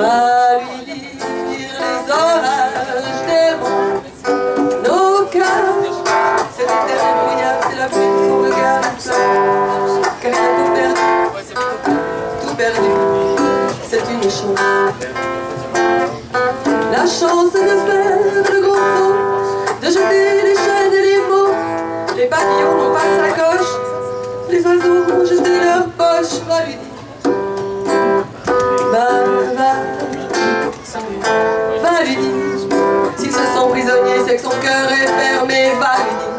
Va lui dire les orages démontent nos cœurs. Cet éternel brouillard, c'est la pluie de son regard. Car il a tout perdu, c'est une chance. La chance de faire le gros saut, de jeter les chaînes et les mots. Les papillons n'ont pas de sacoche, les oiseaux ont jeté leur poche. Va lui dire, va lui dire, s'ils se sont prisonniers, c'est que son cœur est fermé. Va lui dire,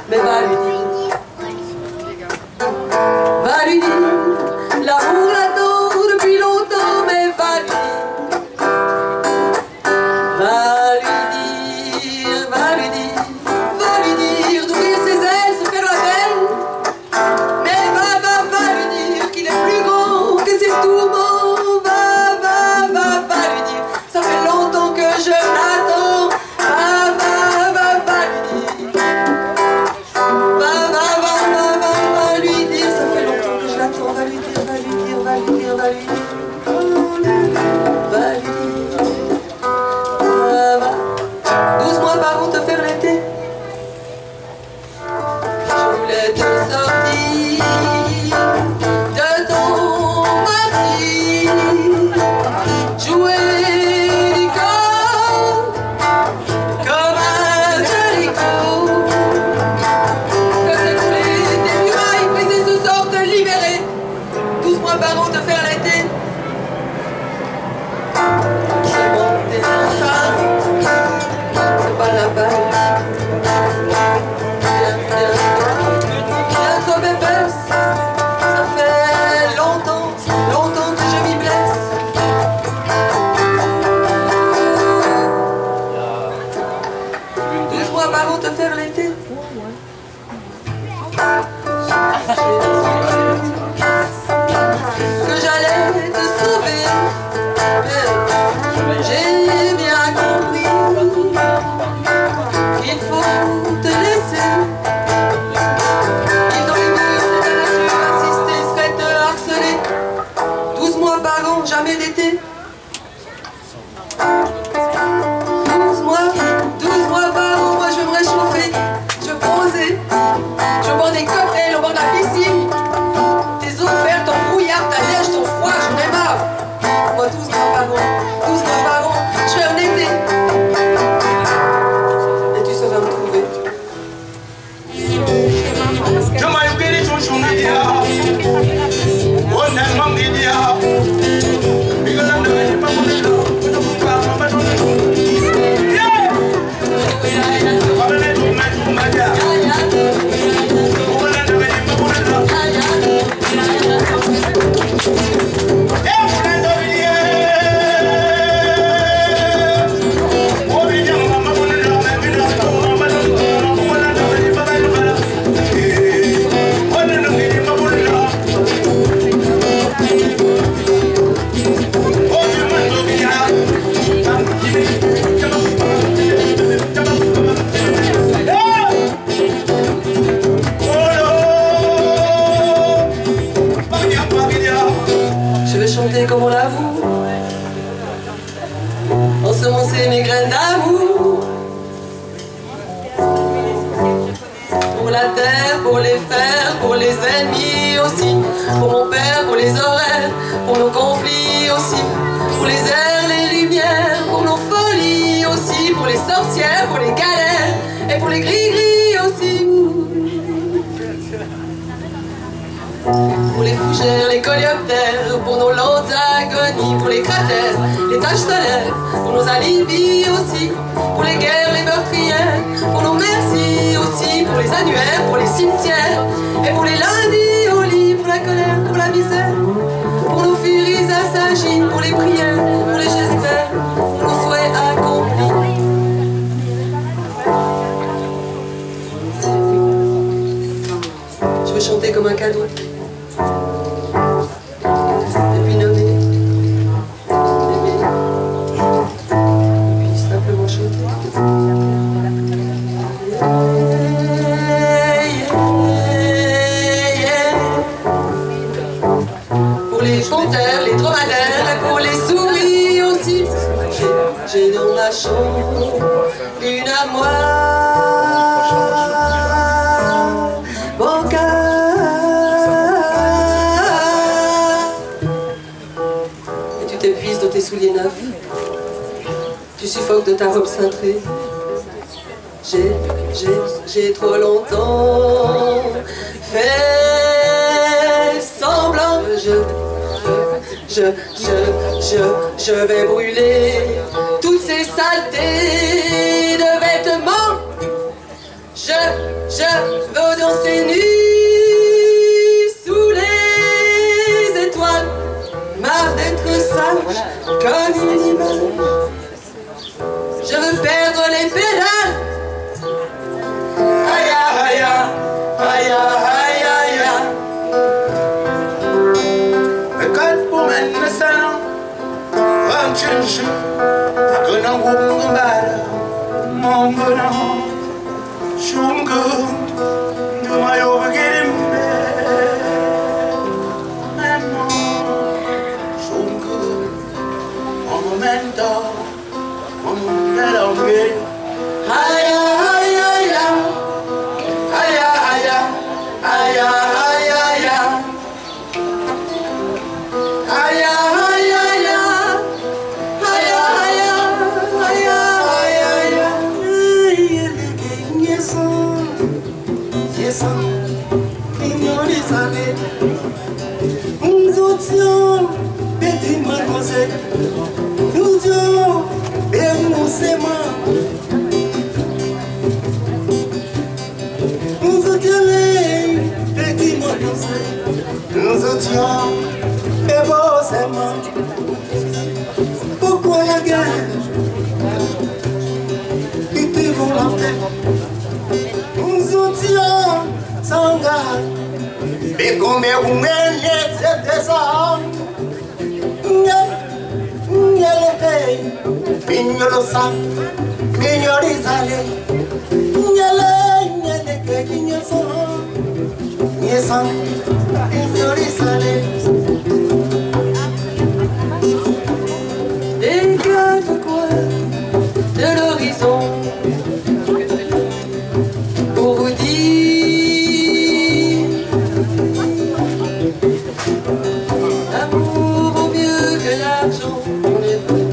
mais va lui dire, va lui dire, l'amour l'attend depuis longtemps, mais va lui dire, va lui dire, va lui dire, va lui dire d'ouvrir ses ailes, se faire la belle, mais va lui dire qu'il est plus grand que ses tourments, va lui dire, ça fait longtemps que je l'attends, va lui dire, va lui dire, ça fait longtemps que je l'attends, va lui dire, va lui dire, va lui dire, va lui dire, va lui dire, va. 12 mois par an te faire l'été, je voulais te sortir de ton mari, jouer du corps comme un Jericho, que s'écouler des murailles, briser ce sort te libérer. 12 mois par an te faire l'été, seulement t'es enceinte, c'est pas la peine. Viens trop bébesse, ça fait longtemps que je m'y blesse. 12 mois par an te faire l'été. Que j'allais te sauver, j'ai bien compris qu'il faut te laisser. Vivre dans les murs de ta nature, insister serait te harceler. 12 mois par an, jamais d'été. 12 mois par an, moi je me réchauffer, je bronzer, je bois des cocktails au bord de la piscine. Tes eaux vertes, ton brouillard, ta neige, ton froid, j'en ai marre. Moi 12 mois par an, je fais un été. Et tu sauras me trouver. Je vais chanter comme on l'avoue, ensemencer mes graines d'amour. Pour la terre, pour les fers, pour les ennemis aussi. Pour mon père, pour les horaires, pour nos conflits aussi. Pour les airs, les lumières, pour nos folies aussi. Pour les sorcières, pour les galères, et pour les gris-gris aussi. Pour les fougères, les coléoptères, pour nos lentes agonies, pour les cratères, les taches solaires, pour nos alibis aussi, pour les guerres, les meurtrières, pour nos merci aussi, pour les annuaires, pour les cimetières, et pour les lundis au lit, pour la colère, pour la misère, pour nos furies assagies, pour les prières, pour les j'espère, pour nos souhaits accomplis. Je veux chanter comme un cadeau. Et puis nommer, aimer, et puis simplement chanter. Pour les chanteurs, les dromadaires, et pour les cachons une à moi. Mon cœur. Et tu t'épuises dans tes souliers neufs. Tu suffoques de ta robe cintrée. J'ai trop longtemps fait semblant. Je vais brûler toutes ces saletés de vêtements. Je veux danser nu sous les étoiles. Marre d'être sage comme une image. Je veux perdre les pédales. Aïe aïe aïe aïe aïe aïe. Bekat bumen sana, amchinshi, takana wumbara, mambana, shungu, dumayo begirim be, mama, shungu, momento, momento me, Aïe aïe aïe aïe aïe aïe aïe aïe aïe. Aïe aïe aïe aïe aïe aïe aïe. Pourquoi la guerre? Ils te vont la paix. Nous étions sans garde. Et combien vous menez cette descente? N'y a le pays, n'y a le sang, n'y a les allées. N'y a le pays, n'y a son, n'y a son, n'y a les allées. Des quatre coins de l'horizon pour vous dire l'amour vaut mieux que l'argent. On est venu.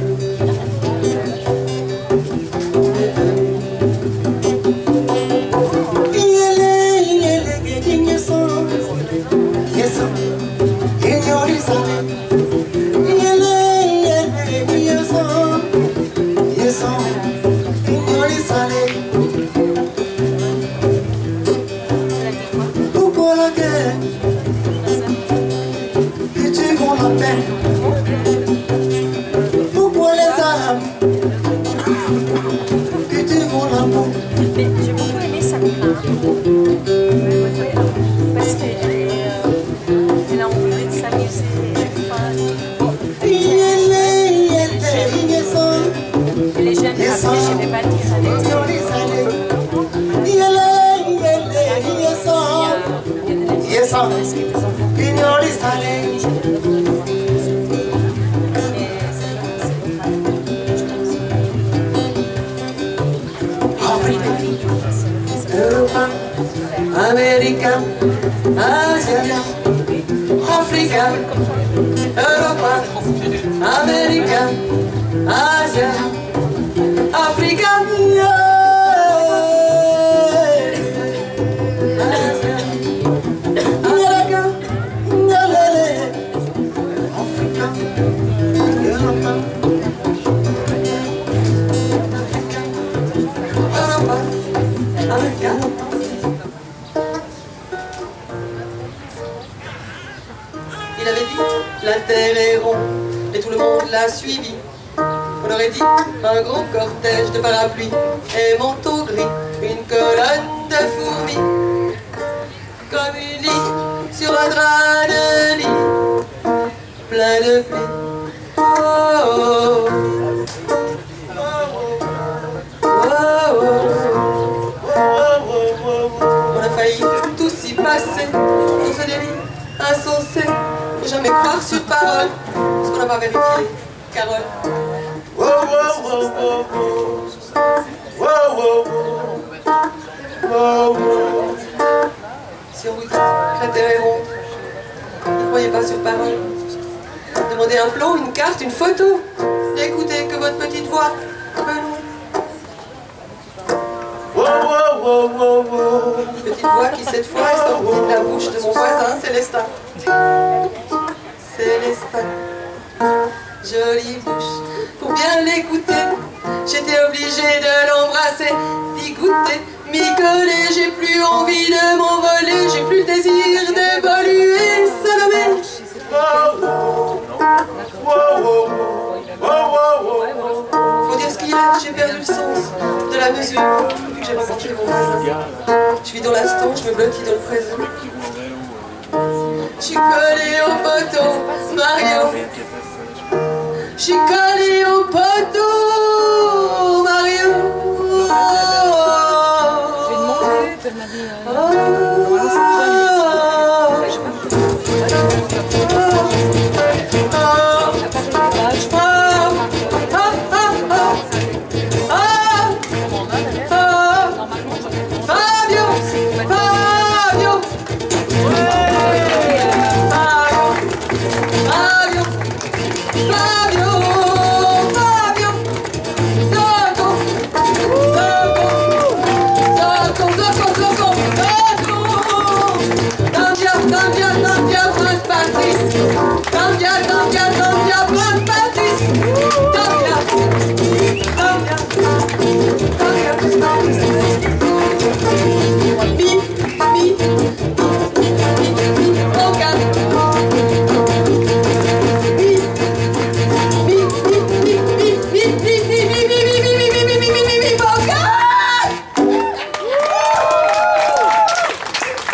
Pourquoi la guerre? Et tu vends la paix. Pourquoi les armes? Et tu vends l'amour. J'ai beaucoup aimé sa parce qu'elle a envie de s'amuser, elle est fun. Elle est jeune, mais je ne vais pas le dire avec Europa, América, Asia, Africa, Europa, América, Asia, Africa, Il avait dit, la terre est ronde, et tout le monde l'a suivi. On aurait dit, un gros cortège de parapluies, et manteaux gris, une colonne de fourmis. Comme une lit sur un drap de lit, plein de pluie. Oh, oh, oh, oh. On a failli tous y passer dans ce délire insensé. Faut jamais croire sur parole, ce qu'on n'a pas vérifié. Carole. Oh, Si on vous dit que la terre est ronde, ne croyez pas sur parole. Demandez un plan, une carte, une photo. N'écoutez que votre petite voix. Petite voix qui cette fois est sortie de la bouche de mon voisin Célestin. Célestin, jolie bouche, pour bien l'écouter, j'étais obligée de l'embrasser, d'y goûter, m'y coller, j'ai plus envie de m'envoler, j'ai plus le désir d'évoluer, Salomé. Faut dire ce qu'il est, j'ai perdu le sens de la mesure depuis que j'ai rencontré mon voisin. Je vis dans l'instant, je me blottis dans le présent. Je suis collée au poteau, Mario. Je suis collée au poteau.